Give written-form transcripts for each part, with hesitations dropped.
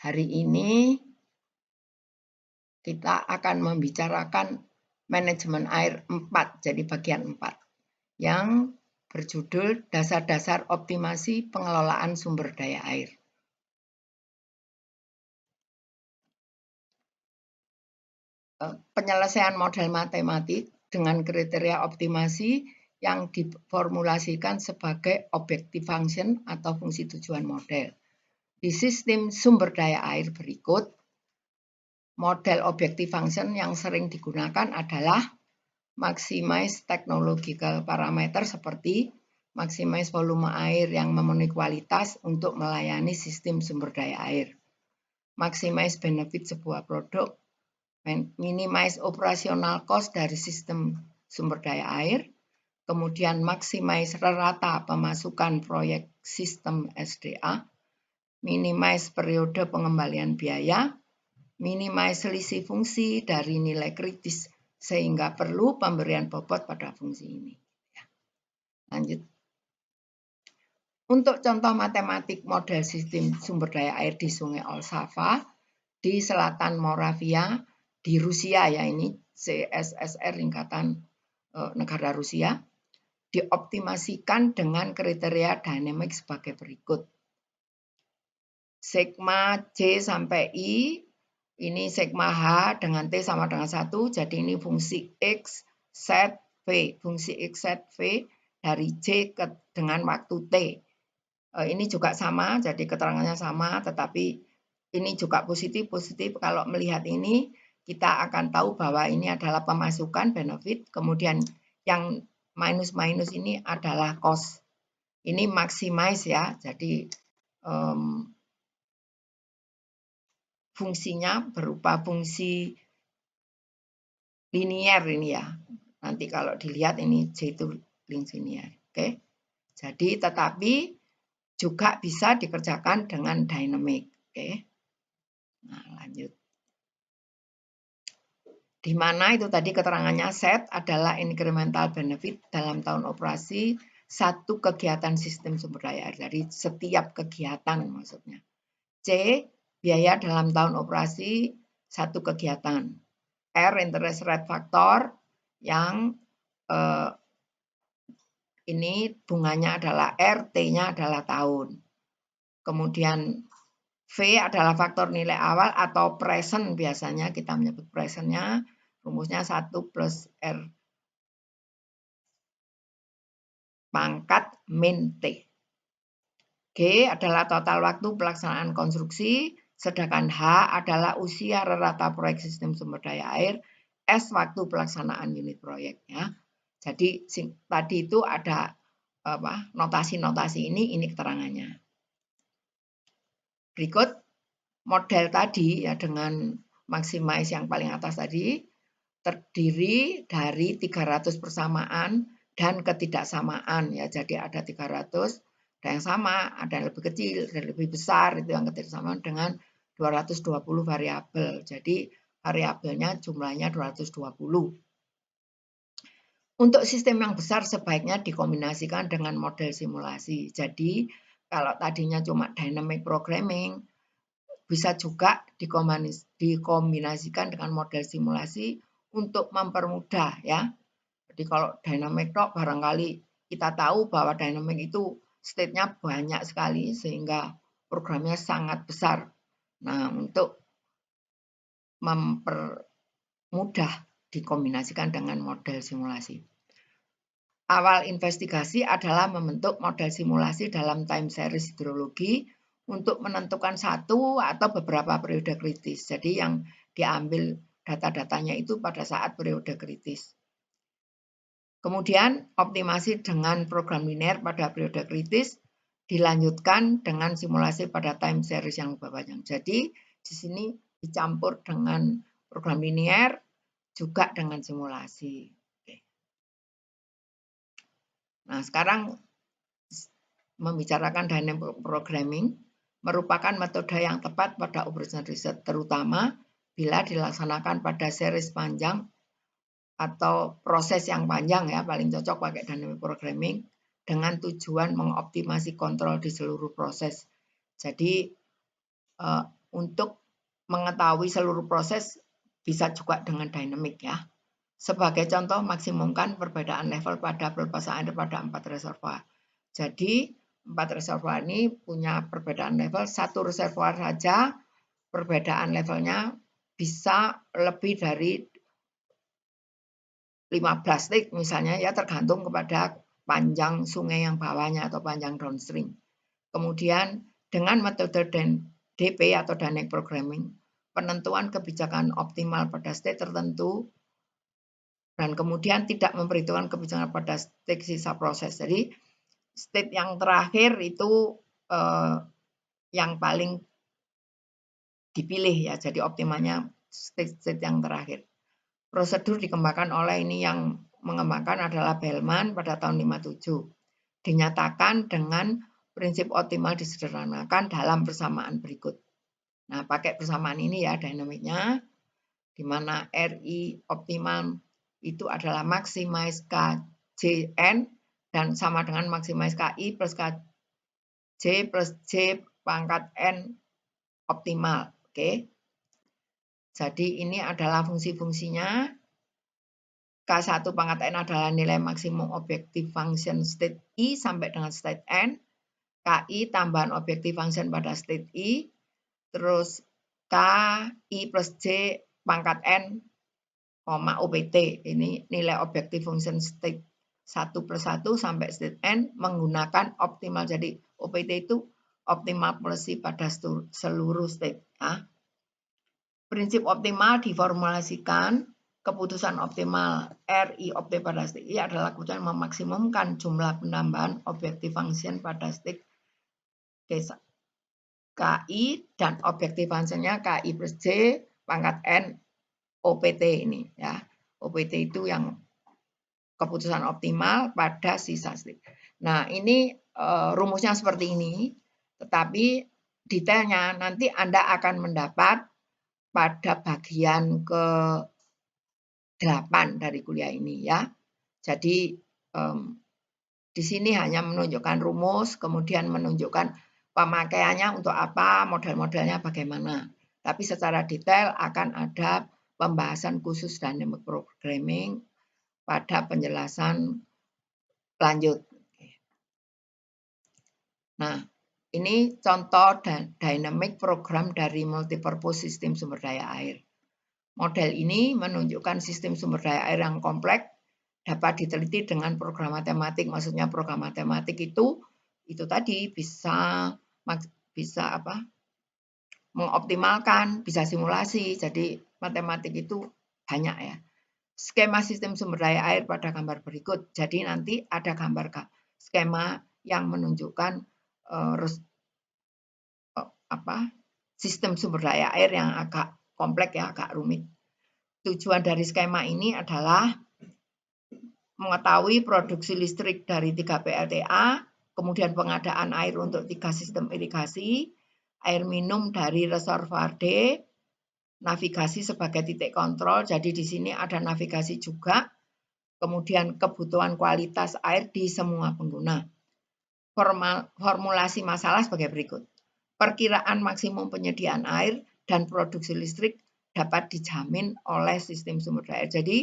Hari ini kita akan membicarakan manajemen air 4, jadi bagian 4, yang berjudul Dasar-dasar Optimasi Pengelolaan Sumber Daya Air. Penyelesaian model matematik dengan kriteria optimasi yang diformulasikan sebagai objective function atau fungsi tujuan model. Di sistem sumber daya air berikut, model objective function yang sering digunakan adalah maximize technological parameter seperti maximize volume air yang memenuhi kualitas untuk melayani sistem sumber daya air, maximize benefit sebuah produk, minimize operasional cost dari sistem sumber daya air, kemudian maximize rata pemasukan proyek sistem SDA, minimize periode pengembalian biaya, minimize selisih fungsi dari nilai kritis sehingga perlu pemberian bobot pada fungsi ini. Lanjut. Untuk contoh matematik model sistem sumber daya air di Sungai Olsava di selatan Moravia di Rusia, ya ini CSSR ringkatan negara Rusia, dioptimasikan dengan kriteria dynamic sebagai berikut. Sigma J sampai I, ini sigma H dengan T sama dengan 1, jadi ini fungsi X set V, fungsi X set V dari J dengan waktu T. Ini juga sama, jadi keterangannya sama, tetapi ini juga positif. Kalau melihat ini, kita akan tahu bahwa ini adalah pemasukan benefit, kemudian yang minus-minus ini adalah cost. Ini maximize ya, jadi fungsinya berupa fungsi linier ini ya. Nanti kalau dilihat ini J itu linier. Oke. Jadi tetapi juga bisa dikerjakan dengan dynamic. Oke. Nah, lanjut. Di mana itu tadi keterangannya set adalah incremental benefit dalam tahun operasi satu kegiatan sistem sumber daya air. Jadi setiap kegiatan maksudnya. C, biaya dalam tahun operasi satu kegiatan. R, interest rate factor yang ini bunganya adalah R, T-nya adalah tahun. Kemudian V adalah faktor nilai awal atau present, biasanya kita menyebut presentnya, rumusnya 1 plus R pangkat min T. G adalah total waktu pelaksanaan konstruksi, sedangkan H adalah usia rata proyek sistem sumber daya air, S waktu pelaksanaan unit proyek ya. Jadi tadi itu ada notasi-notasi ini keterangannya. Berikut model tadi ya dengan maximize yang paling atas tadi terdiri dari 300 persamaan dan ketidaksamaan ya. Jadi ada 300, ada yang sama, ada yang lebih kecil, ada yang lebih besar, itu yang ketidaksamaan dengan 220 variabel. Jadi variabelnya jumlahnya 220. Untuk sistem yang besar sebaiknya dikombinasikan dengan model simulasi. Jadi kalau tadinya cuma dynamic programming, bisa juga dikombinasikan dengan model simulasi untuk mempermudah ya. Jadi kalau dynamic tok barangkali kita tahu bahwa dynamic itu state-nya banyak sekali sehingga programnya sangat besar. Nah, untuk mempermudah dikombinasikan dengan model simulasi. Awal investigasi adalah membentuk model simulasi dalam time series hidrologi untuk menentukan satu atau beberapa periode kritis. Jadi yang diambil data-datanya itu pada saat periode kritis. Kemudian optimasi dengan program linear pada periode kritis dilanjutkan dengan simulasi pada time series yang lebih panjang. Jadi di sini dicampur dengan program linear juga dengan simulasi. Oke. Nah, sekarang membicarakan dynamic programming merupakan metode yang tepat pada operation research, terutama bila dilaksanakan pada series panjang atau proses yang panjang ya, paling cocok pakai dynamic programming dengan tujuan mengoptimasi kontrol di seluruh proses. Jadi untuk mengetahui seluruh proses bisa juga dengan dynamic ya. Sebagai contoh, maksimumkan perbedaan level pada pelepasan air pada 4 reservoir. Jadi 4 reservoir ini punya perbedaan level, satu reservoir saja perbedaan levelnya bisa lebih dari 15 detik misalnya ya, tergantung kepada panjang sungai yang bawahnya atau panjang downstream. Kemudian dengan metode DP atau dynamic programming, penentuan kebijakan optimal pada state tertentu dan kemudian tidak memperhitungkan kebijakan pada state sisa proses. Jadi state yang terakhir itu yang paling dipilih ya, jadi optimalnya state yang terakhir. Prosedur dikembangkan oleh ini yang mengembangkan adalah Bellman pada tahun 57. Dinyatakan dengan prinsip optimal disederhanakan dalam persamaan berikut. Nah, pakai persamaan ini ya dinamiknya, di mana RI optimal itu adalah maximize KJN dan sama dengan maximize KI plus KJ plus J pangkat N optimal. Oke. Jadi ini adalah fungsi-fungsinya. K1 pangkat N adalah nilai maksimum objective function state I sampai dengan state N. KI tambahan objective function pada state I. Terus KI plus J pangkat N, OPT. Ini nilai objective function state 1 plus 1 sampai state N menggunakan optimal. Jadi OPT itu optimal policy pada seluruh state. Ya. Prinsip optimal diformulasikan, keputusan optimal RI optimal pada state I adalah keputusan memaksimumkan jumlah penambahan objective function pada state KI dan objective functionnya KI plus J pangkat N OPT ini ya. OPT itu yang keputusan optimal pada sisa state. Nah, ini rumusnya seperti ini, tetapi detailnya nanti Anda akan mendapat pada bagian ke-8 dari kuliah ini ya. Jadi di sini hanya menunjukkan rumus, kemudian menunjukkan pemakaiannya untuk apa, model-modelnya bagaimana. Tapi secara detail akan ada pembahasan khusus dynamic programming pada penjelasan lanjut. Nah, ini contoh dynamic program dari multipurpose sistem sumber daya air. Model ini menunjukkan sistem sumber daya air yang kompleks dapat diteliti dengan program matematik. Maksudnya program matematik itu tadi bisa mengoptimalkan, bisa simulasi. Jadi matematik itu banyak ya. Skema sistem sumber daya air pada gambar berikut. Jadi nanti ada gambar skema yang menunjukkan sistem sumber daya air yang agak kompleks ya, agak rumit. Tujuan dari skema ini adalah mengetahui produksi listrik dari 3 PLTA, kemudian pengadaan air untuk 3 sistem irigasi, air minum dari reservoir D, navigasi sebagai titik kontrol, jadi di sini ada navigasi juga, kemudian kebutuhan kualitas air di semua pengguna. Formulasi masalah sebagai berikut. Perkiraan maksimum penyediaan air dan produksi listrik dapat dijamin oleh sistem sumber daya air. Jadi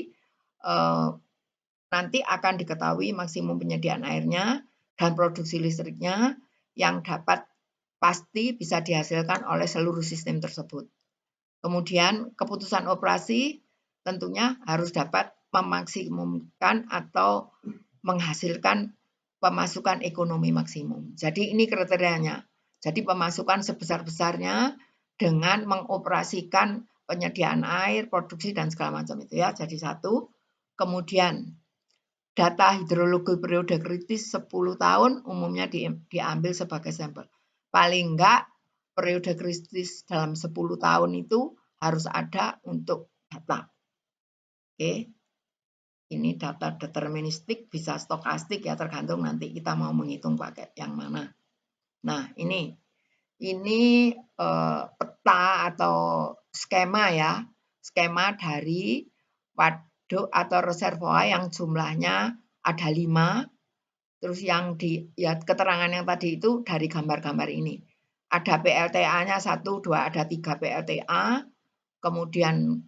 nanti akan diketahui maksimum penyediaan airnya dan produksi listriknya yang dapat pasti bisa dihasilkan oleh seluruh sistem tersebut. Kemudian keputusan operasi tentunya harus dapat memaksimumkan atau menghasilkan pemasukan ekonomi maksimum. Jadi ini kriterianya. Jadi pemasukan sebesar-besarnya dengan mengoperasikan penyediaan air, produksi, dan segala macam itu ya. Jadi satu. Kemudian data hidrologi periode kritis 10 tahun umumnya diambil sebagai sampel. Paling enggak periode kritis dalam 10 tahun itu harus ada untuk data. Oke. Ini data deterministik, bisa stokastik ya, tergantung nanti kita mau menghitung pakai yang mana. Nah, ini peta atau skema ya, skema dari waduk atau reservoir yang jumlahnya ada 5. Terus yang keterangan yang tadi itu dari gambar-gambar ini. ada PLTA-nya 1, 2, ada 3 PLTA, kemudian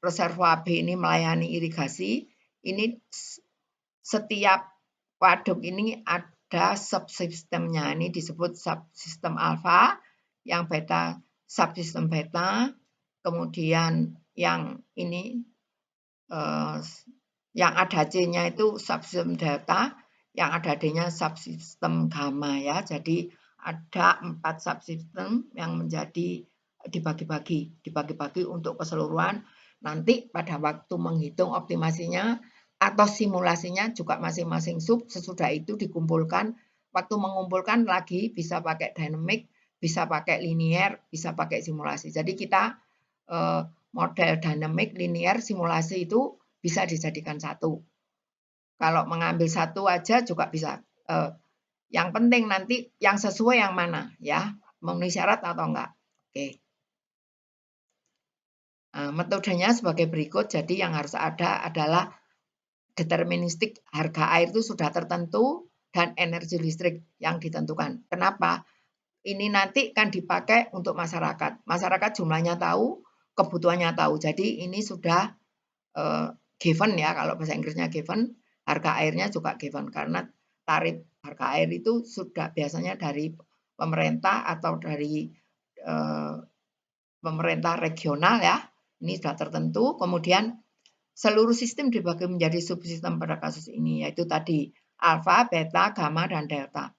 reservoir B ini melayani irigasi. Ini setiap waduk ini ada subsistemnya, ini disebut subsistem alfa, yang beta subsistem beta, kemudian yang ini yang ada C-nya itu subsistem delta, yang ada D-nya subsistem gamma ya. Jadi ada 4 subsistem yang menjadi dibagi-bagi untuk keseluruhan. Nanti pada waktu menghitung optimasinya atau simulasinya juga masing-masing sub sesudah itu dikumpulkan. Waktu mengumpulkan lagi bisa pakai dynamic, bisa pakai linear, bisa pakai simulasi. Jadi kita model dynamic, linear, simulasi itu bisa dijadikan satu. Kalau mengambil satu aja juga bisa. Yang penting nanti yang sesuai yang mana ya, memenuhi syarat atau enggak. Oke. Nah, metodenya sebagai berikut. Jadi yang harus ada adalah deterministik, harga air itu sudah tertentu dan energi listrik yang ditentukan. Kenapa? Ini nanti kan dipakai untuk masyarakat. Masyarakat jumlahnya tahu, kebutuhannya tahu. Jadi ini sudah given ya, kalau bahasa Inggrisnya given, harga airnya juga given karena tarif harga air itu sudah biasanya dari pemerintah atau dari pemerintah regional ya. Ini sudah tertentu. Kemudian seluruh sistem dibagi menjadi subsistem pada kasus ini, yaitu tadi alfa, beta, gamma, dan delta.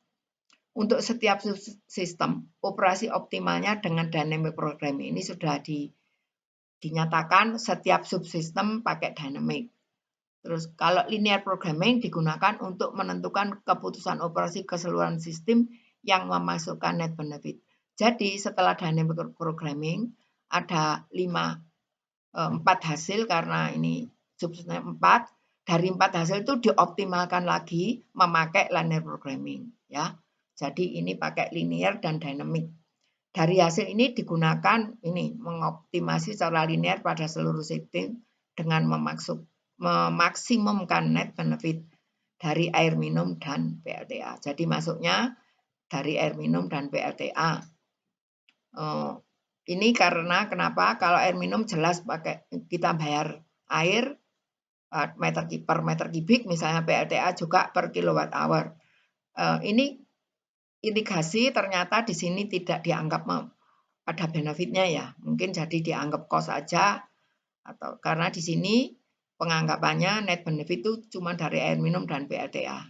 Untuk setiap subsistem, operasi optimalnya dengan dynamic programming ini sudah dinyatakan setiap subsistem pakai dynamic. Terus kalau linear programming digunakan untuk menentukan keputusan operasi keseluruhan sistem yang memasukkan net benefit. Jadi setelah dynamic programming ada 4 hasil karena ini subsistem 4. Dari 4 hasil itu dioptimalkan lagi memakai linear programming ya. Jadi ini pakai linear dan dynamic. Dari hasil ini digunakan ini mengoptimasi secara linear pada seluruh sistem dengan memaksimumkan net benefit dari air minum dan PLTA. Jadi masuknya dari air minum dan PLTA. Ini karena kenapa? Kalau air minum jelas pakai kita bayar air per meter kubik, misalnya PLTA juga per kilowatt hour. Ini irigasi ternyata di sini tidak dianggap ada benefitnya ya, mungkin jadi dianggap cost aja, atau karena di sini penganggapannya net benefit itu cuma dari air minum dan PLTA.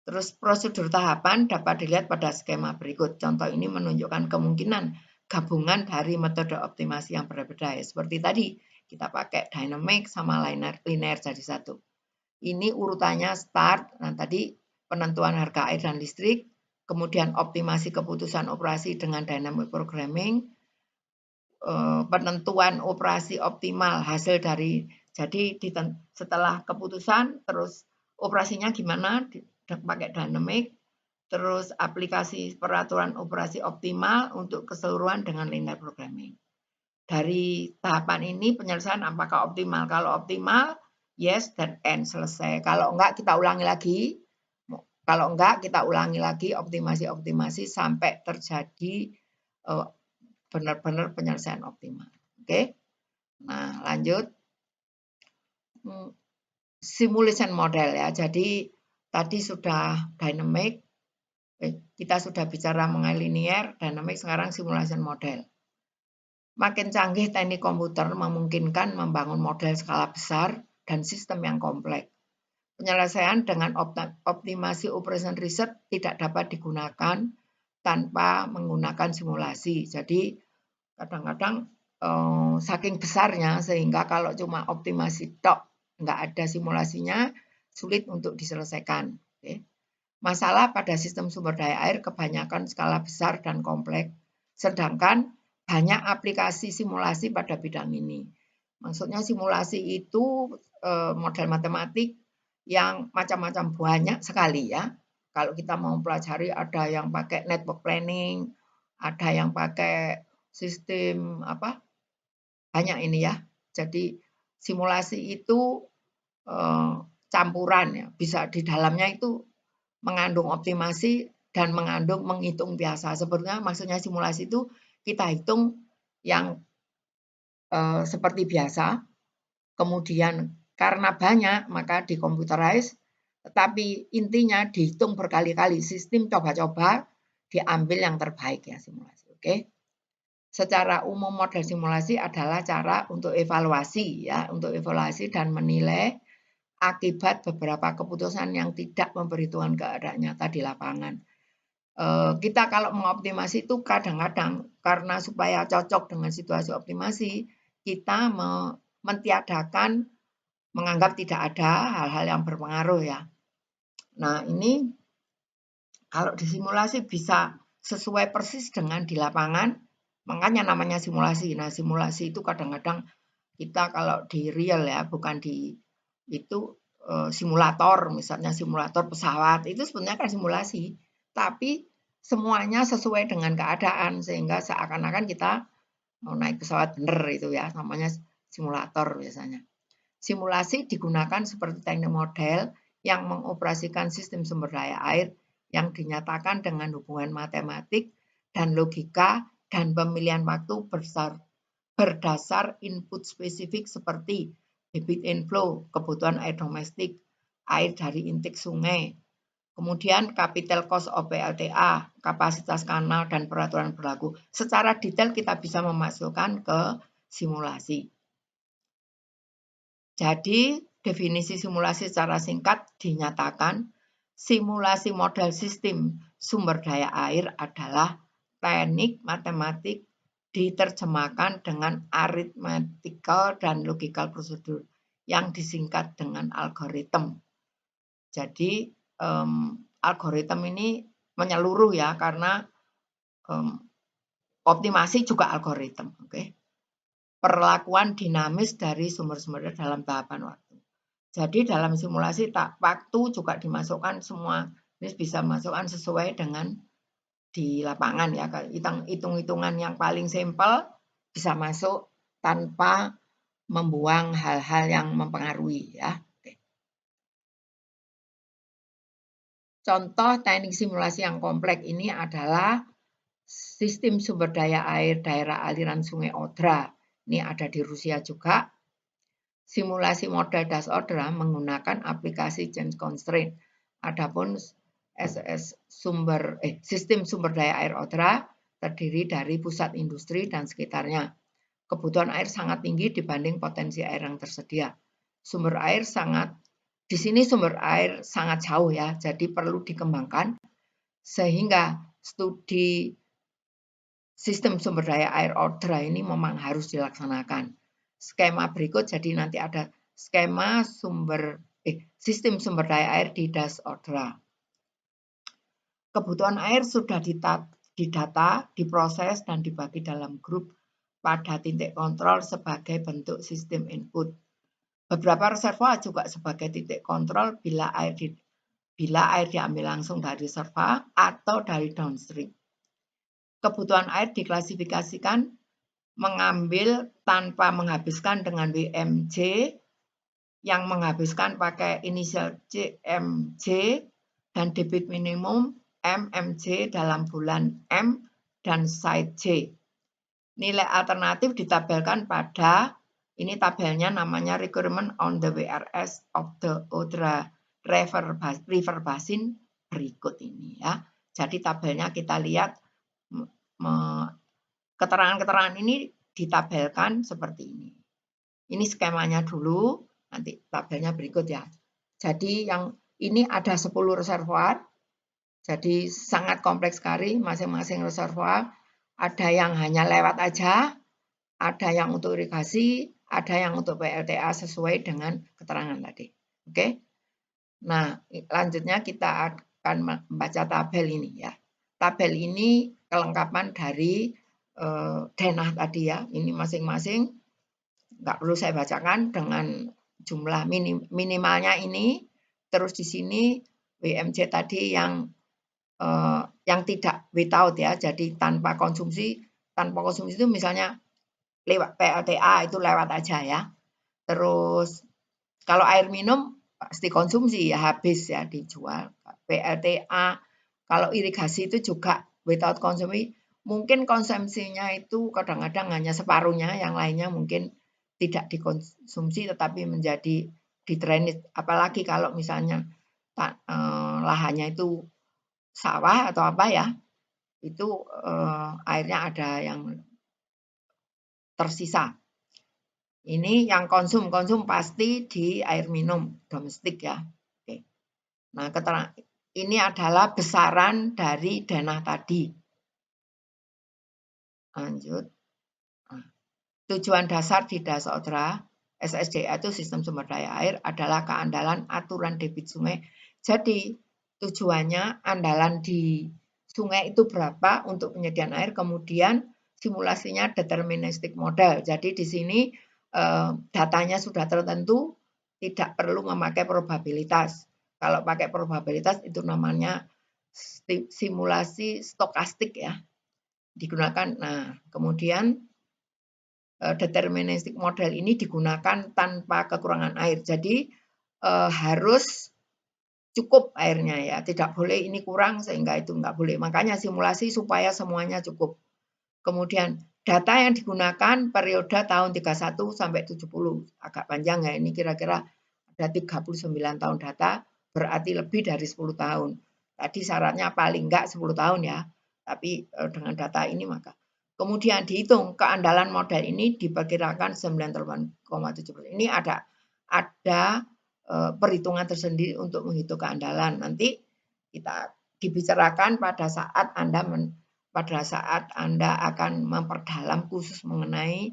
Terus prosedur tahapan dapat dilihat pada skema berikut. Contoh ini menunjukkan kemungkinan gabungan dari metode optimasi yang berbeda ya. Seperti tadi kita pakai dynamic sama linear jadi satu. Ini urutannya start. Nah tadi penentuan harga air dan listrik, kemudian optimasi keputusan operasi dengan dynamic programming, penentuan operasi optimal hasil dari jadi setelah keputusan terus operasinya gimana pakai dynamic, terus aplikasi peraturan operasi optimal untuk keseluruhan dengan linear programming. Dari tahapan ini penyelesaian apakah optimal? Kalau optimal, yes dan end, selesai. Kalau enggak kita ulangi lagi. Kalau enggak kita ulangi lagi optimasi sampai terjadi benar-benar penyelesaian optimal. Oke. Nah, lanjut. Simulation model ya. Jadi tadi sudah dynamic, kita sudah bicara mengenai linear, dynamic, sekarang simulation model. Makin canggih teknik komputer memungkinkan membangun model skala besar dan sistem yang kompleks. Penyelesaian dengan optimasi operation research tidak dapat digunakan tanpa menggunakan simulasi. Jadi kadang-kadang saking besarnya sehingga kalau cuma optimasi tok nggak ada simulasinya sulit untuk diselesaikan. Oke. Masalah pada sistem sumber daya air kebanyakan skala besar dan kompleks, sedangkan banyak aplikasi simulasi pada bidang ini. Maksudnya simulasi itu model matematik yang macam-macam, banyak sekali ya. Kalau kita mau pelajari ada yang pakai network planning, ada yang pakai sistem apa? Banyak ini ya. Jadi simulasi itu campuran ya, bisa di dalamnya itu mengandung optimasi dan menghitung biasa. Sebenarnya maksudnya simulasi itu kita hitung yang seperti biasa, kemudian karena banyak maka dikomputerize, tetapi intinya dihitung berkali-kali, sistem coba-coba diambil yang terbaik ya simulasi. Oke. Secara umum model simulasi adalah cara untuk evaluasi ya, untuk evaluasi dan menilai akibat beberapa keputusan yang tidak memperhitungkan keadaan nyata di lapangan. Kita kalau mengoptimasi itu kadang-kadang karena supaya cocok dengan situasi optimasi, kita mentiadakan menganggap tidak ada hal-hal yang berpengaruh ya. Nah ini kalau disimulasi bisa sesuai persis dengan di lapangan, makanya namanya simulasi. Nah simulasi itu kadang-kadang kita kalau di real ya, bukan di itu simulator, misalnya simulator pesawat, itu sebenarnya kan simulasi. Tapi semuanya sesuai dengan keadaan, sehingga seakan-akan kita mau naik pesawat bener itu ya, namanya simulator biasanya. Simulasi digunakan seperti teknik model yang mengoperasikan sistem sumber daya air yang dinyatakan dengan hubungan matematik dan logika dan pemilihan waktu berdasar input spesifik seperti debit inflow, kebutuhan air domestik, air dari intik sungai, kemudian capital cost of PLTA, kapasitas kanal, dan peraturan berlaku. Secara detail kita bisa memasukkan ke simulasi. Jadi, definisi simulasi secara singkat dinyatakan, simulasi model sistem sumber daya air adalah teknik matematik diterjemahkan dengan arithmetical dan logical prosedur yang disingkat dengan algoritma. Jadi, algoritma ini menyeluruh ya, karena optimasi juga algoritma. Okay? Perlakuan dinamis dari sumber-sumber dalam tahapan waktu. Jadi dalam simulasi waktu juga dimasukkan semua. Ini bisa masukkan sesuai dengan di lapangan ya. Hitung-hitungan yang paling simpel bisa masuk tanpa membuang hal-hal yang mempengaruhi ya. Oke. Contoh teknik simulasi yang kompleks ini adalah sistem sumber daya air daerah aliran Sungai Odra. Ini ada di Rusia juga. Simulasi model Das Odra menggunakan aplikasi change constraint. Adapun sistem sumber daya air Odra terdiri dari pusat industri dan sekitarnya. Kebutuhan air sangat tinggi dibanding potensi air yang tersedia. Di sini sumber air sangat jauh ya, jadi perlu dikembangkan sehingga studi sistem sumber daya air Odra ini memang harus dilaksanakan. Skema berikut, jadi nanti ada skema sistem sumber daya air di Das Odra. Kebutuhan air sudah didata, diproses, dan dibagi dalam grup pada titik kontrol sebagai bentuk sistem input. Beberapa reservoir juga sebagai titik kontrol bila air diambil langsung dari reservoir atau dari downstream. Kebutuhan air diklasifikasikan mengambil tanpa menghabiskan dengan WMJ yang menghabiskan pakai inisial CMJ dan debit minimum MMJ dalam bulan M dan site J. Nilai alternatif ditabelkan pada, ini tabelnya namanya requirement on the WRS of the Odra River Basin berikut ini ya. Jadi tabelnya kita lihat, keterangan-keterangan ini ditabelkan seperti ini. Ini skemanya dulu, nanti tabelnya berikut ya. Jadi yang ini ada 10 reservoir, jadi sangat kompleks sekali masing-masing reservoir. Ada yang hanya lewat aja, ada yang untuk irigasi, ada yang untuk PLTA sesuai dengan keterangan tadi. Oke. Nah, lanjutnya kita akan membaca tabel ini ya. Tabel ini kelengkapan dari denah tadi ya. Ini masing-masing nggak perlu saya bacakan dengan jumlah minimalnya ini. Terus di sini WMJ tadi yang tidak without ya, jadi tanpa konsumsi. Tanpa konsumsi itu misalnya lewat PLTA itu lewat aja ya. Terus kalau air minum pasti konsumsi ya, habis ya dijual. PLTA Kalau irigasi itu juga without konsumsi, mungkin konsumsinya itu kadang-kadang hanya separuhnya, yang lainnya mungkin tidak dikonsumsi tetapi menjadi di-drainage. Apalagi kalau misalnya lahannya itu sawah atau apa ya, itu airnya ada yang tersisa. Ini yang konsum pasti di air minum domestik ya. Oke. Nah, ini adalah besaran dari dana tadi. Lanjut. Nah, tujuan dasar di DASODRA, SSDA itu sistem sumber daya air, adalah keandalan aturan debit sungai. Jadi tujuannya andalan di sungai itu berapa untuk penyediaan air, kemudian simulasinya deterministic model. Jadi di sini datanya sudah tertentu, tidak perlu memakai probabilitas. Kalau pakai probabilitas itu namanya simulasi stokastik ya, digunakan. Nah, kemudian deterministic model ini digunakan tanpa kekurangan air. Jadi harus cukup airnya ya, tidak boleh ini kurang sehingga itu enggak boleh. Makanya simulasi supaya semuanya cukup. Kemudian data yang digunakan periode tahun 31 sampai 70. Agak panjang ya, ini kira-kira ada 39 tahun data, berarti lebih dari 10 tahun. Tadi syaratnya paling enggak 10 tahun ya, tapi dengan data ini maka. Kemudian dihitung keandalan model ini diperkirakan 98,7%. Ini ada perhitungan tersendiri untuk menghitung keandalan. Nanti kita dibicarakan pada saat Anda akan memperdalam khusus mengenai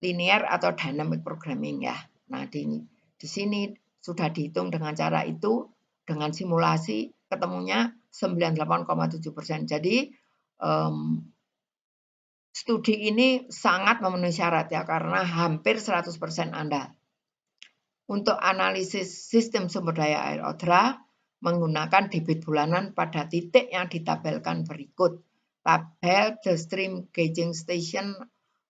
linear atau dynamic programming ya. Nah, di sini sudah dihitung dengan cara itu, dengan simulasi ketemunya 98,7%. Jadi studi ini sangat memenuhi syarat ya, karena hampir 100% andal. Untuk analisis sistem sumber daya air ODRA menggunakan debit bulanan pada titik yang ditabelkan berikut. Tabel the stream gauging station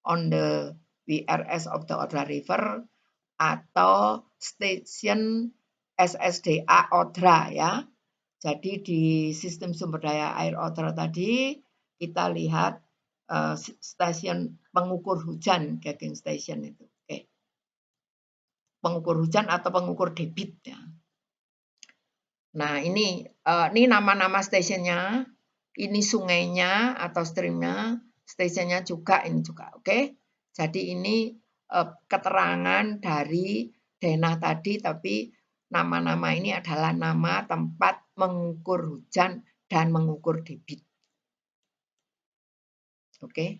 on the WRS of the ODRA River atau station SSDA ODRA ya. Jadi di sistem sumber daya air ODRA tadi kita lihat stasiun pengukur hujan gauging station itu. Oke. Pengukur hujan atau pengukur debit ya. Nah, ini nama-nama stasiunnya, ini sungainya atau streamnya, stasiunnya juga ini juga, oke? Jadi ini keterangan dari denah tadi, tapi nama-nama ini adalah nama tempat mengukur hujan dan mengukur debit. Oke.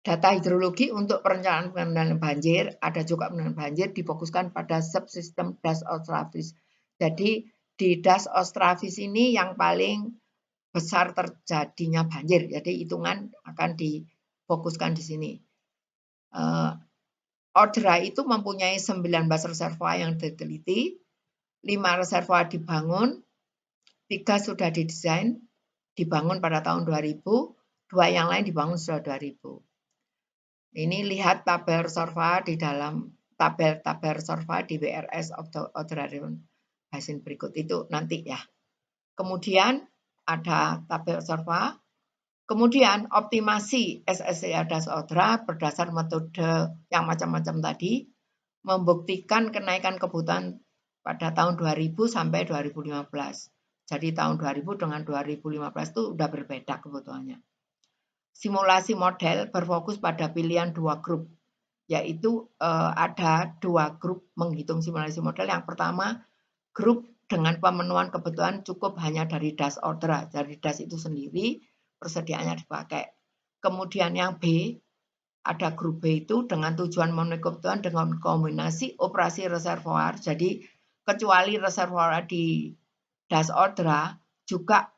Data hidrologi untuk perencanaan pengendalian banjir, ada juga pengendalian banjir difokuskan pada subsistem Das Ostravis. Jadi di Das Ostravis ini yang paling besar terjadinya banjir. Jadi hitungan akan difokuskan di sini. ODRA itu mempunyai 19 reservoir yang diteliti, 5 reservoir dibangun, 3 sudah didesain, dibangun pada tahun 2000, 2 yang lain dibangun sudah 2000. Ini lihat tabel reservoir di dalam tabel reservoir di WRS of the ODRA River Basin berikut itu nanti ya. Kemudian ada tabel reservoir. Kemudian optimasi SSDA Das ODRA berdasar metode yang macam-macam tadi membuktikan kenaikan kebutuhan pada tahun 2000 sampai 2015. Jadi tahun 2000 dengan 2015 itu sudah berbeda kebutuhannya. Simulasi model berfokus pada pilihan 2 grup, yaitu ada 2 grup menghitung simulasi model. Yang pertama, grup dengan pemenuhan kebutuhan cukup hanya dari Das ODRA, dari Das itu sendiri, persediaannya dipakai. Kemudian yang B, ada grup B itu dengan tujuan memenuhi kebutuhan dengan kombinasi operasi reservoir. Jadi kecuali reservoir di Das ODRA, juga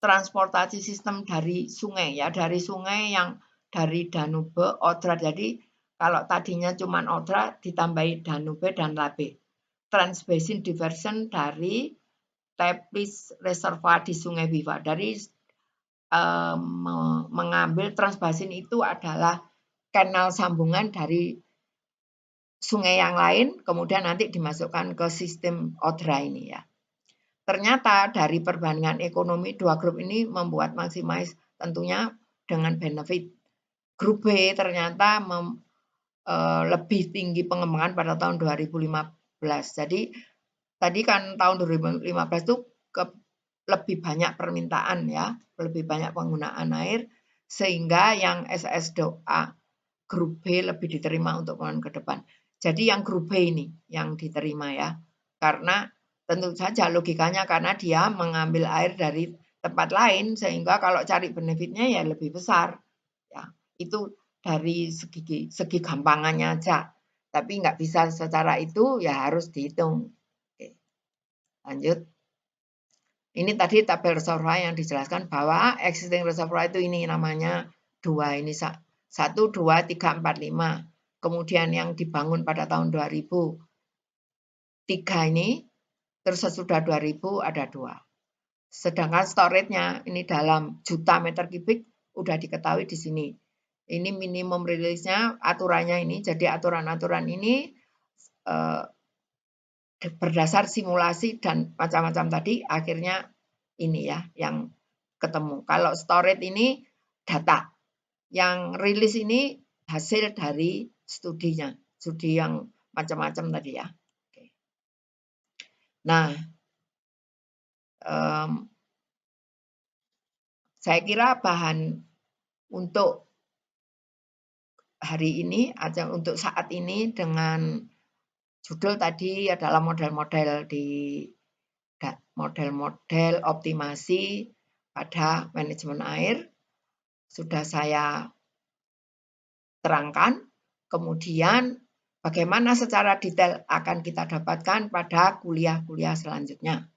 transportasi sistem dari sungai ya, dari sungai yang dari Danube, Odra. Jadi kalau tadinya cuma Odra ditambahi Danube dan Labe. Transbasin diversion dari Teplitz Reservoir di Sungai Biva. Dari mengambil transbasin itu adalah kanal sambungan dari sungai yang lain, kemudian nanti dimasukkan ke sistem Odra ini ya. ternyata dari perbandingan ekonomi dua grup ini membuat Maximize tentunya dengan benefit. Grup B ternyata lebih tinggi pengembangan pada tahun 2015. Jadi tadi kan tahun 2015 itu lebih banyak permintaan ya, lebih banyak penggunaan air sehingga yang SSDOA grup B lebih diterima untuk pengembangan ke depan. Jadi yang grup B ini yang diterima ya. Karena tentu saja logikanya karena dia mengambil air dari tempat lain sehingga kalau cari benefitnya ya lebih besar. Ya, itu dari segi gampangannya aja. Tapi nggak bisa secara itu ya harus dihitung. Oke, lanjut. Ini tadi tabel reservoir yang dijelaskan bahwa existing reservoir itu ini namanya 2. Ini 1, 2, 3, 4, 5. Kemudian yang dibangun pada tahun 2003 ini, terus sesudah 2000 ada 2. Sedangkan storage-nya ini dalam juta meter kubik udah diketahui di sini. Ini minimum rilisnya aturannya ini. Jadi aturan-aturan ini berdasar simulasi dan macam-macam tadi akhirnya ini ya yang ketemu. Kalau storage ini data, yang rilis ini hasil dari studinya, studi yang macam-macam tadi ya. Oke. Nah, saya kira bahan untuk hari ini, untuk saat ini dengan judul tadi adalah model-model optimasi pada manajemen air. Sudah saya terangkan. Kemudian bagaimana secara detail akan kita dapatkan pada kuliah-kuliah selanjutnya.